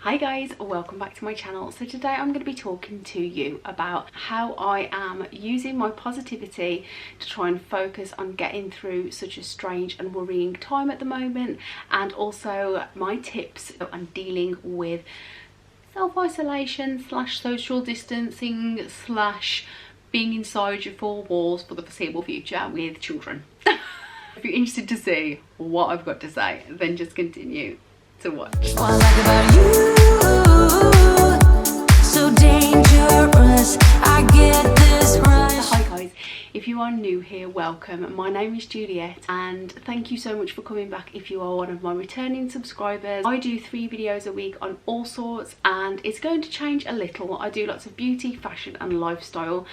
Hi guys, welcome back to my channel. So today I'm going to be talking to you about how I am using my positivity to try and focus on getting through such a strange and worrying time at the moment, and also my tips on dealing with self-isolation slash social distancing slash being inside your four walls for the foreseeable future with children. If you're interested to see what I've got to say, then just continue to watch. What I like about you, so dangerous, I get this right. Hi guys, if you are new here, welcome. My name is Juliet and thank you so much for coming back if you are one of my returning subscribers. I do 3 videos a week on all sorts, and it's going to change a little. I do lots of beauty, fashion and lifestyle,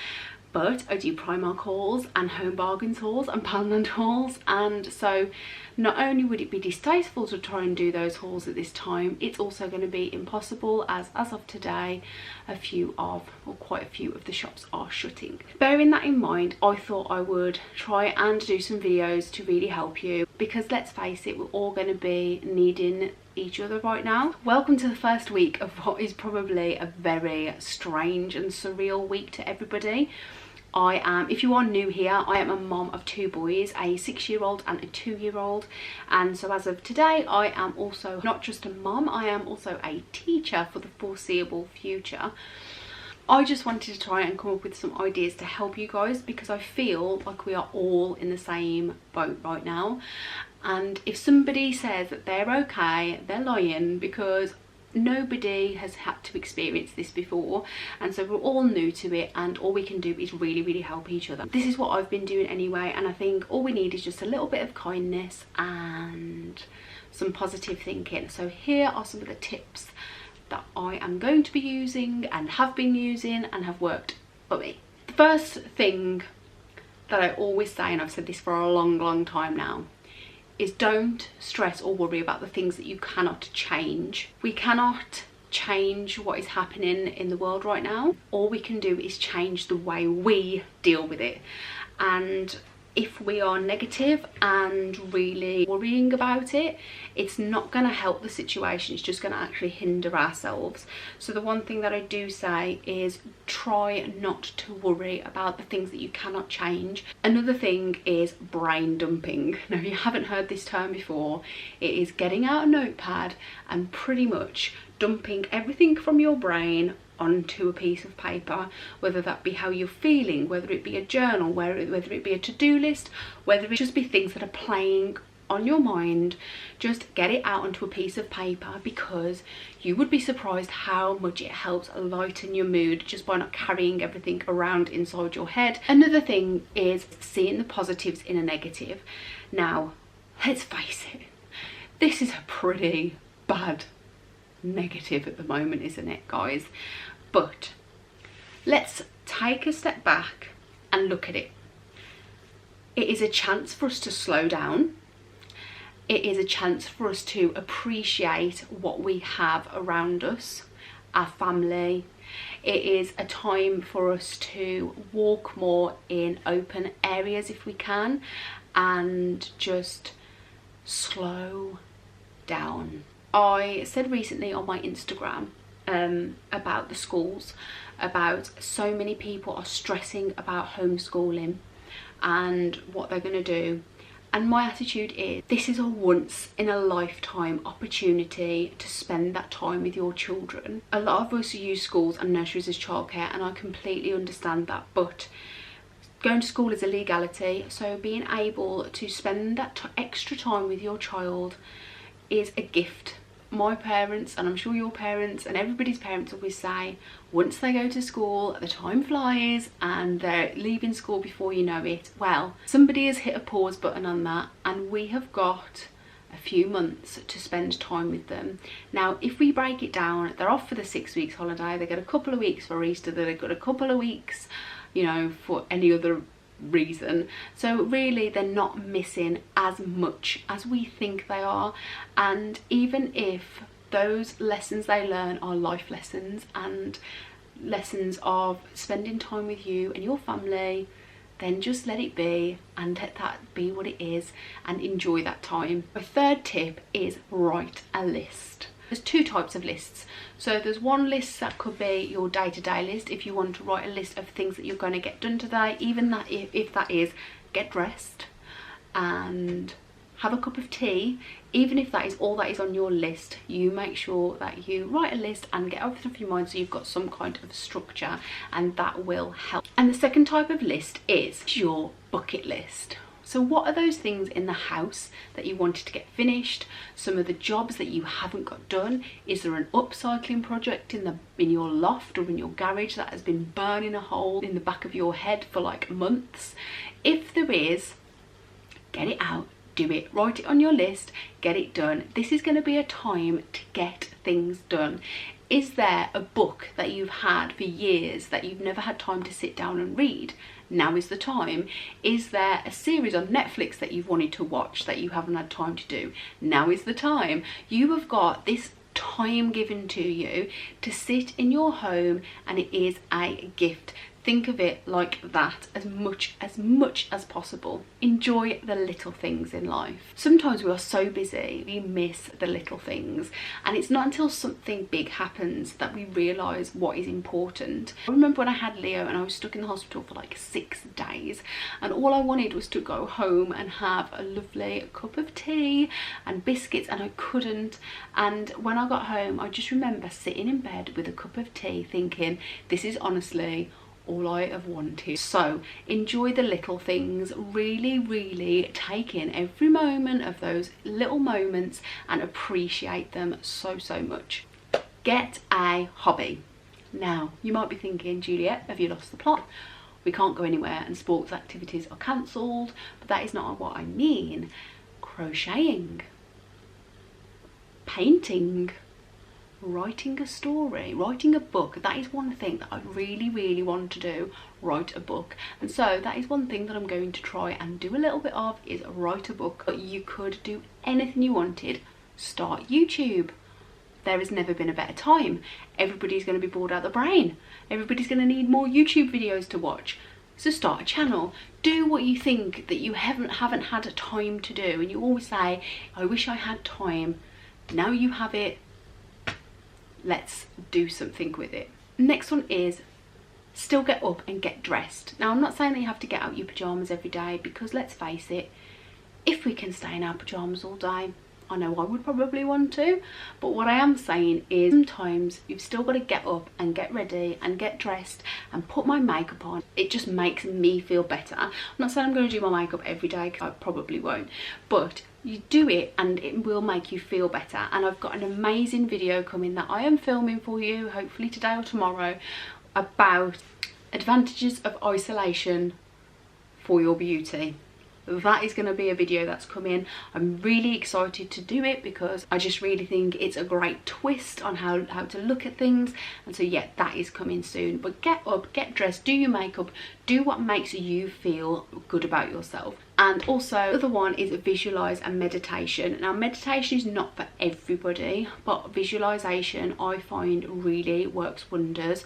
but I do Primark hauls and Home Bargains hauls and Poundland hauls, and so not only would it be distasteful to try and do those hauls at this time, it's also going to be impossible as of today quite a few of the shops are shutting. Bearing that in mind, I thought I would try and do some videos to really help you, because let's face it, we're all going to be needing each other right now. Welcome to the first week of what is probably a very strange and surreal week to everybody. If you are new here, I am a mom of 2 boys, a 6-year-old and a 2-year-old, and so as of today I am also not just a mom, I am also a teacher for the foreseeable future. I just wanted to try and come up with some ideas to help you guys, because I feel like we are all in the same boat right now, and if somebody says that they're okay, they're lying, because nobody has had to experience this before, and so we're all new to it, and all we can do is really help each other. This is what I've been doing anyway, and I think all we need is just a little bit of kindness and some positive thinking. So here are some of the tips that I am going to be using and have been using and have worked for me. The first thing that I always say, and I've said this for a long time now, is don't stress or worry about the things that you cannot change. We cannot change what is happening in the world right now. All we can do is change the way we deal with it. And if we are negative and really worrying about it, it's not going to help the situation, it's just going to actually hinder ourselves. So the one thing that I do say is try not to worry about the things that you cannot change. Another thing is brain dumping. Now, if you haven't heard this term before, it is getting out a notepad and pretty much dumping everything from your brain onto a piece of paper, whether that be how you're feeling, whether it be a journal, whether it be a to-do list, whether it just be things that are playing on your mind. Just get it out onto a piece of paper, because you would be surprised how much it helps lighten your mood just by not carrying everything around inside your head. Another thing is seeing the positives in a negative. Now, let's face it, this is a pretty bad negative at the moment, isn't it, guys? But let's take a step back and look at it. It is a chance for us to slow down. It is a chance for us to appreciate what we have around us, our family. It is a time for us to walk more in open areas if we can, and just slow down. I said recently on my Instagram about the schools, about so many people are stressing about homeschooling and what they're going to do, and my attitude is this is a once in a lifetime opportunity to spend that time with your children. A lot of us use schools and nurseries as childcare, and I completely understand that, but going to school is a legality, so being able to spend that extra time with your child is a gift. My parents, and I'm sure your parents and everybody's parents, always say once they go to school the time flies and they're leaving school before you know it. Well, somebody has hit a pause button on that, and we have got a few months to spend time with them. Now, if we break it down, they're off for the 6 weeks holiday, they get a couple of weeks for Easter, they've got a couple of weeks, you know, for any other reason, so really they're not missing as much as we think they are. And even if those lessons they learn are life lessons and lessons of spending time with you and your family, then just let it be and let that be what it is and enjoy that time. My third tip is write a list. there's two types of lists. So there's one list that could be your day-to-day list, if you want to write a list of things that you're going to get done today, even that if that is get dressed and have a cup of tea. Even if that is all that is on your list, you make sure that you write a list and get everything off your mind so you've got some kind of structure, and that will help. And the second type of list is your bucket list. So what are those things in the house that you wanted to get finished? Some of the jobs that you haven't got done. Is there an upcycling project in your loft or in your garage that has been burning a hole in the back of your head for like months? If there is, get it out, do it, write it on your list, get it done. This is going to be a time to get things done. Is there a book that you've had for years that you've never had time to sit down and read? Now is the time. Is there a series on Netflix that you've wanted to watch that you haven't had time to do? Now is the time. You have got this time given to you to sit in your home, and it is a gift. Think of it like that as much as possible. Enjoy the little things in life. Sometimes we are so busy, we miss the little things, and it's not until something big happens that we realise what is important. I remember when I had Leo and I was stuck in the hospital for like 6 days, and all I wanted was to go home and have a lovely cup of tea and biscuits, and I couldn't. And when I got home, I just remember sitting in bed with a cup of tea thinking, this is honestly all I have wanted. So enjoy the little things, really take in every moment of those little moments and appreciate them so much. Get a hobby. Now you might be thinking, Juliet, have you lost the plot? We can't go anywhere and sports activities are cancelled, but that is not what I mean. Crocheting, painting, writing a story, writing a book. That is one thing that I really want to do, write a book. And so that is one thing that I'm going to try and do a little bit of, is write a book. But you could do anything you wanted. Start YouTube. There has never been a better time. Everybody's going to be bored out of the brain. Everybody's going to need more YouTube videos to watch. So start a channel. Do what you think that you haven't had time to do, and you always say, I wish I had time. Now you have it. Let's do something with it. Next one is still get up and get dressed. Now I'm not saying that you have to get out your pyjamas every day, because let's face it, if we can stay in our pyjamas all day, I know I would probably want to, but what I am saying is sometimes you've still got to get up and get ready and get dressed and put my makeup on. It just makes me feel better. I'm not saying I'm going to do my makeup every day, because I probably won't, but you do it and it will make you feel better. And I've got an amazing video coming that I am filming for you, hopefully today or tomorrow, about advantages of isolation for your beauty. That is going to be a video that's coming. I'm really excited to do it because I just really think it's a great twist on how to look at things. And so yeah, that is coming soon. But get up, get dressed, do your makeup, do what makes you feel good about yourself. And also, the other one is visualize and meditation. Now meditation is not for everybody, but visualization I find really works wonders.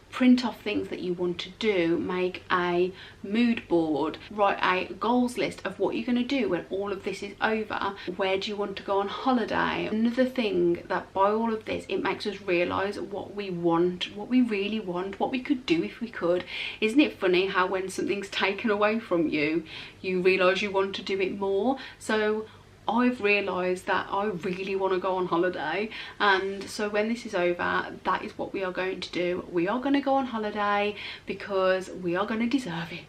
Print off things that you want to do, make a mood board, write a goals list of what you're going to do when all of this is over. Where do you want to go on holiday? Another thing that by all of this, it makes us realise what we want, what we really want, what we could do if we could. Isn't it funny how when something's taken away from you, you realise you want to do it more? So I've realised that I really want to go on holiday, and so when this is over, that is what we are going to do. We are going to go on holiday because we are going to deserve it.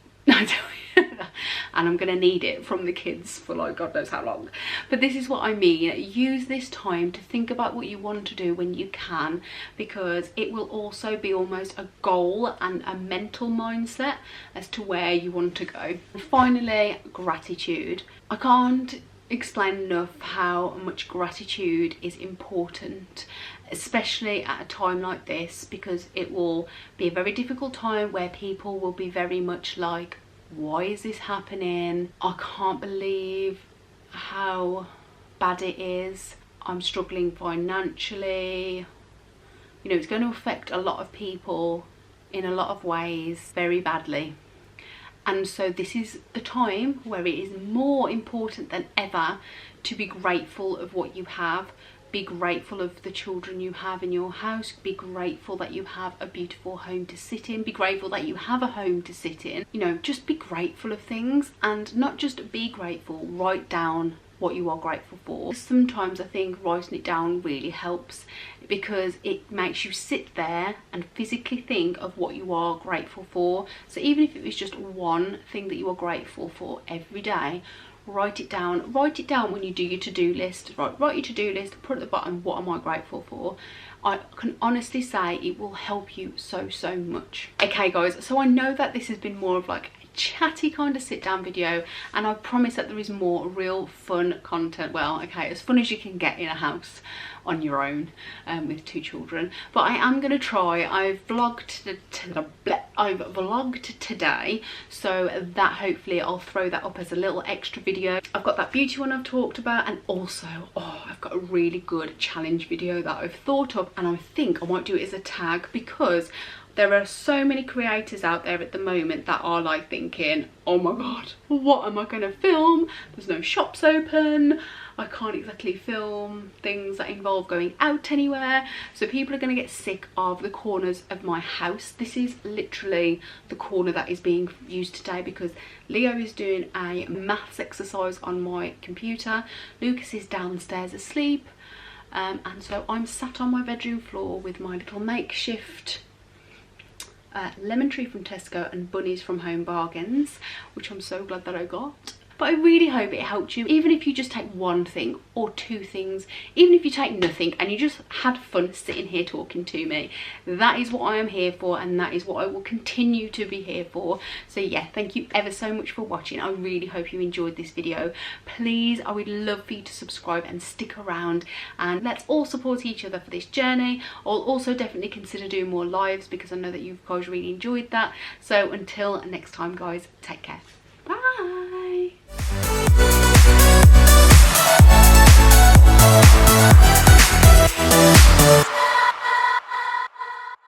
And I'm going to need it from the kids for like God knows how long. But this is what I mean. Use this time to think about what you want to do when you can, because it will also be almost a goal and a mental mindset as to where you want to go. And finally, gratitude. I can't explain enough how much gratitude is important, especially at a time like this, because it will be a very difficult time where people will be very much like, why is this happening? I can't believe how bad it is. I'm struggling financially. You know, it's going to affect a lot of people in a lot of ways very badly. And so this is the time where it is more important than ever to be grateful of what you have. Be grateful of the children you have in your house. Be grateful that you have a beautiful home to sit in. Be grateful that you have a home to sit in. You know, just be grateful of things, and not just be grateful, write down what you are grateful for. Sometimes I think writing it down really helps, because it makes you sit there and physically think of what you are grateful for. So even if it was just one thing that you are grateful for every day, write it down. Write it down when you do your to-do list. Write your to-do list, put at the bottom, what am I grateful for? I can honestly say it will help you so much. Okay guys, so I know that this has been more of like a chatty kind of sit down video, and I promise that there is more real fun content. Well, okay, as fun as you can get in a house on your own with 2 children, but I am going to try. I've vlogged today, so that hopefully I'll throw that up as a little extra video. I've got that beauty one I've talked about, and also I've got a really good challenge video that I've thought of, and I think I might do it as a tag, because there are so many creators out there at the moment that are like thinking, oh my god, what am I going to film? There's no shops open. I can't exactly film things that involve going out anywhere. So people are going to get sick of the corners of my house. This is literally the corner that is being used today, because Leo is doing a maths exercise on my computer. Lucas is downstairs asleep. And so I'm sat on my bedroom floor with my little makeshift lemon tree from Tesco and bunnies from Home Bargains, which I'm so glad that I got. But I really hope it helped you, even if you just take one thing or 2 things, even if you take nothing and you just had fun sitting here talking to me. That is what I am here for, and that is what I will continue to be here for. So yeah, thank you ever so much for watching. I really hope you enjoyed this video. Please, I would love for you to subscribe and stick around, and let's all support each other for this journey. I'll also definitely consider doing more lives, because I know that you guys really enjoyed that. So until next time guys, take care. Bye.